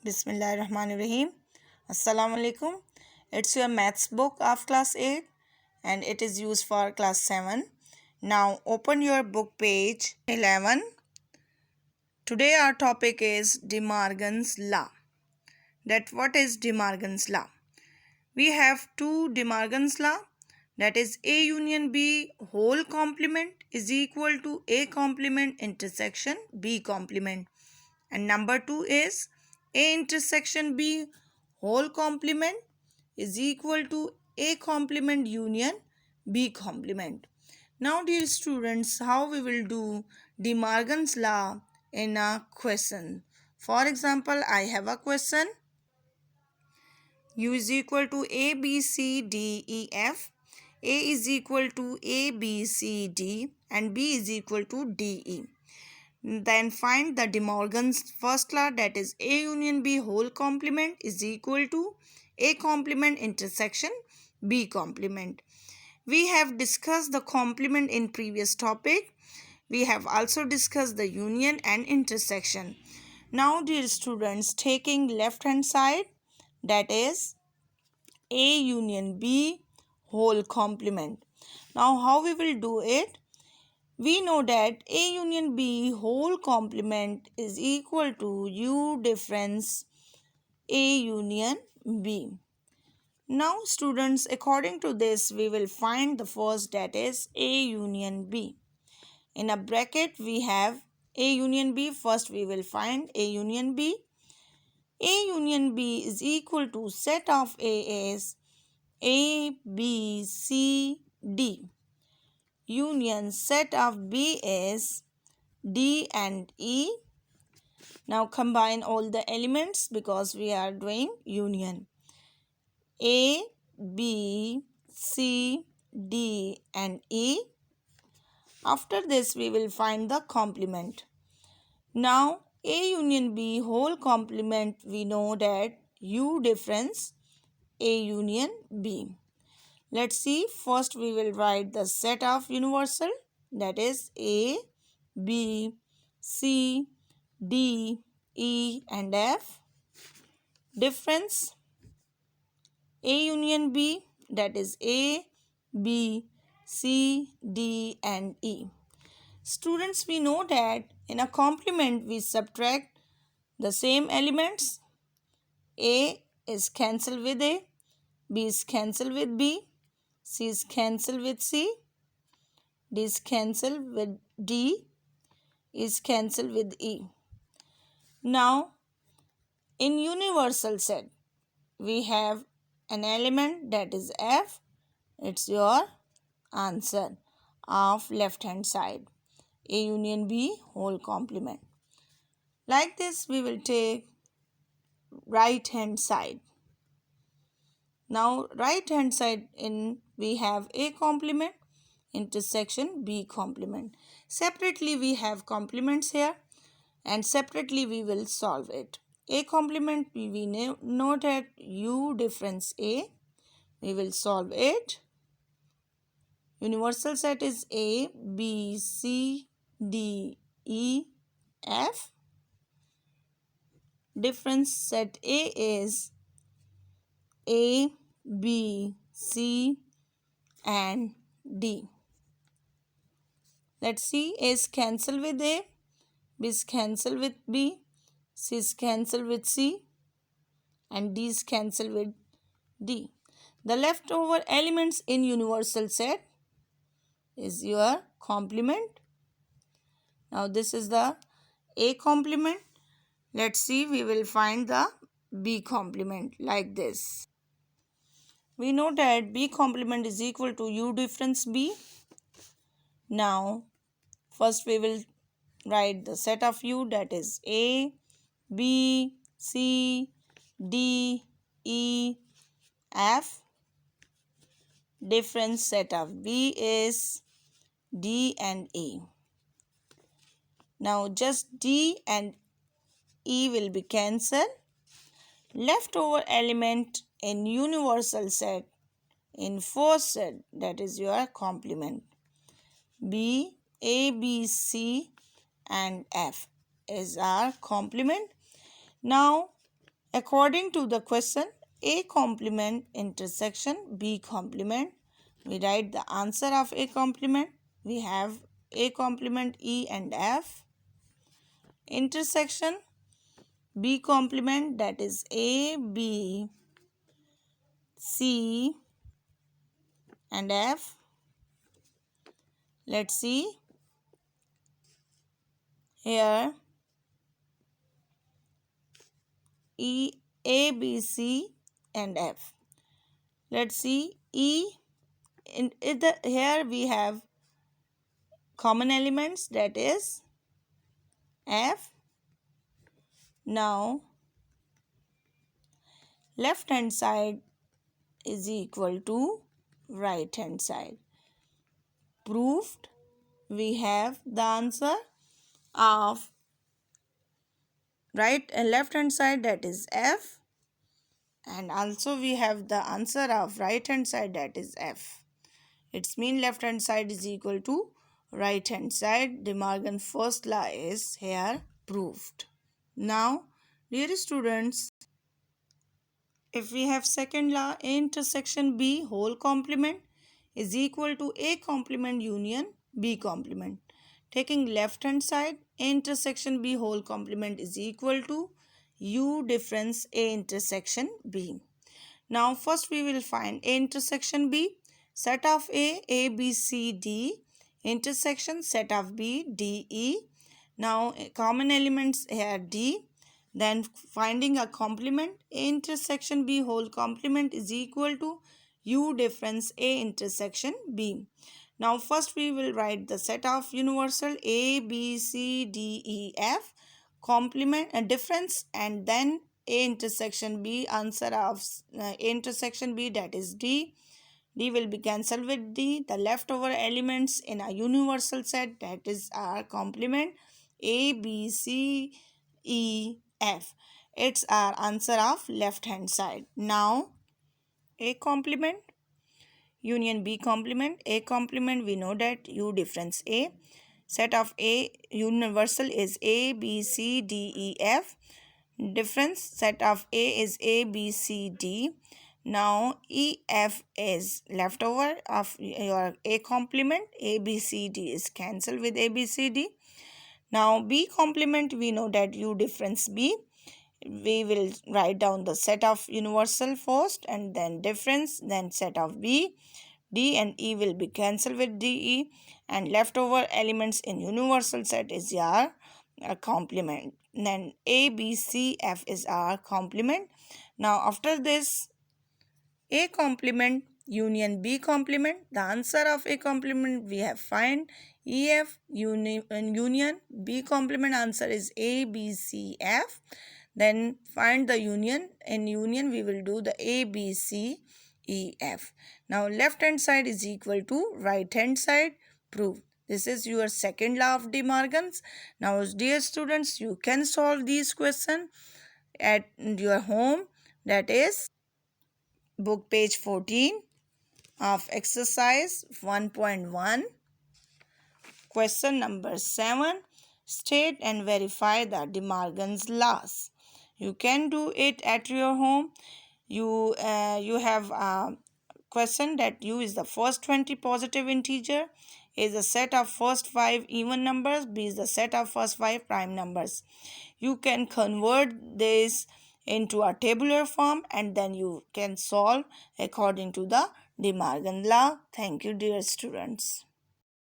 Bismillahirrahmanirrahim. Assalamu alaikum. It's your maths book of class 8 and it is used for class 7. Now open your book page 11. Today our topic is De Morgan's law. That what is De Morgan's law? We have two De Morgan's law, that is A union B whole complement is equal to A complement intersection B complement. And number 2 is A intersection B whole complement is equal to A complement union B complement. Now dear students, how we will do De Morgan's law in a question. For example, I have a question. U is equal to A, B, C, D, E, F. A is equal to A, B, C, D and B is equal to D, E. Then find the De Morgan's first law, that is A union B whole complement is equal to A complement intersection B complement. We have discussed the complement in previous topic. We have also discussed the union and intersection. Now dear students, taking left hand side, that is A union B whole complement. Now how we will do it? We know that A union B whole complement is equal to U difference A union B. Now students, according to this, we will find the first, that is A union B. In a bracket we have A union B. First we will find A union B. A union B is equal to set of A is A, B, C, D. Union set of B is D and E. Now combine all the elements because we are doing union. A, B, C, D and E. After this we will find the complement. Now A union B whole complement, we know that U difference A union B. Let's see, first we will write the set of universal, that is A, B, C, D, E and F. Difference A union B, that is A, B, C, D and E. Students, we know that in a complement we subtract the same elements. A is cancelled with A, B is cancelled with B, C is cancelled with C, D is cancelled with D, is cancelled with E. Now, in universal set, we have an element, that is F. It's your answer of left hand side. A union B whole complement. Like this, we will take right hand side. Now, right hand side, in we have A complement intersection B complement. Separately we have complements here and separately we will solve it. A complement, we know that U difference A. We will solve it. Universal set is A, B, C, D, E, F. Difference set A is A, B, C and D. Let's see, A is cancelled with A, B is cancelled with B, C is cancelled with C and D is cancelled with D. The leftover elements in universal set is your complement. Now this is the A complement. Let's see, we will find the B complement like this. We know that B complement is equal to U difference B. Now first we will write the set of U, that is A, B, C, D, E, F. Difference set of B is D and E. Now just D and E will be cancelled. Leftover element in universal set in first set, that is your complement. B, A, B, C and F is our complement. Now According to the question, A complement intersection B complement. We write the answer of A complement. We have A complement E and F. Intersection B complement, that is A, B, C and F. Let's see here. E, A, B, C and F. Let's see E. Here we have common elements, that is F. Now left hand side is equal to right hand side. Proved. We have the answer of right and left hand side, that is F, and also we have the answer of right hand side, that is F. Its mean left hand side is equal to right hand side. De Morgan's first law is here proved. Now, dear students, if we have second law, A intersection B whole complement is equal to A complement union B complement. Taking left hand side, A intersection B whole complement is equal to U difference A intersection B. Now first we will find A intersection B. Set of A, B, C, D. Intersection set of B, D, E. Now common elements here D. Then finding a complement, A intersection B whole complement is equal to U difference A intersection B. Now first we will write the set of universal A, B, C, D, E, F, complement a difference, and then A intersection B, answer of A intersection B, that is D. D will be cancelled with D. The leftover elements in a universal set, that is our complement A, B, C, E, F. It's our answer of left hand side. Now A complement union B complement. A complement, we know that U difference A. Set of A universal is A, B, C, D, E, F. Difference set of A is A, B, C, D. Now E, F is leftover of your A complement. A, B, C, D is cancelled with A, B, C, D. Now B complement, we know that U difference B. We will write down the set of universal first and then difference, then set of B. D and E will be cancelled with DE, and leftover elements in universal set is your complement. Then A, B, C, F is our complement. Now after this, A complement union B complement. The answer of A complement we have find EF union B complement, answer is A, B, C, F. Then find the union. In union we will do the A, B, C, E, F. Now left hand side is equal to right hand side. Prove. This is your second law of De Morgan's. Now dear students, you can solve these questions at your home, that is book page 14 of exercise 1.1. Question number 7. State and verify the De Morgan's laws. You can do it at your home. You have a question that U is the first 20 positive integer, A is the set of first 5 even numbers, B is the set of first 5 prime numbers. You can convert this into a tabular form and then you can solve according to the De Morgan law. Thank you, dear students.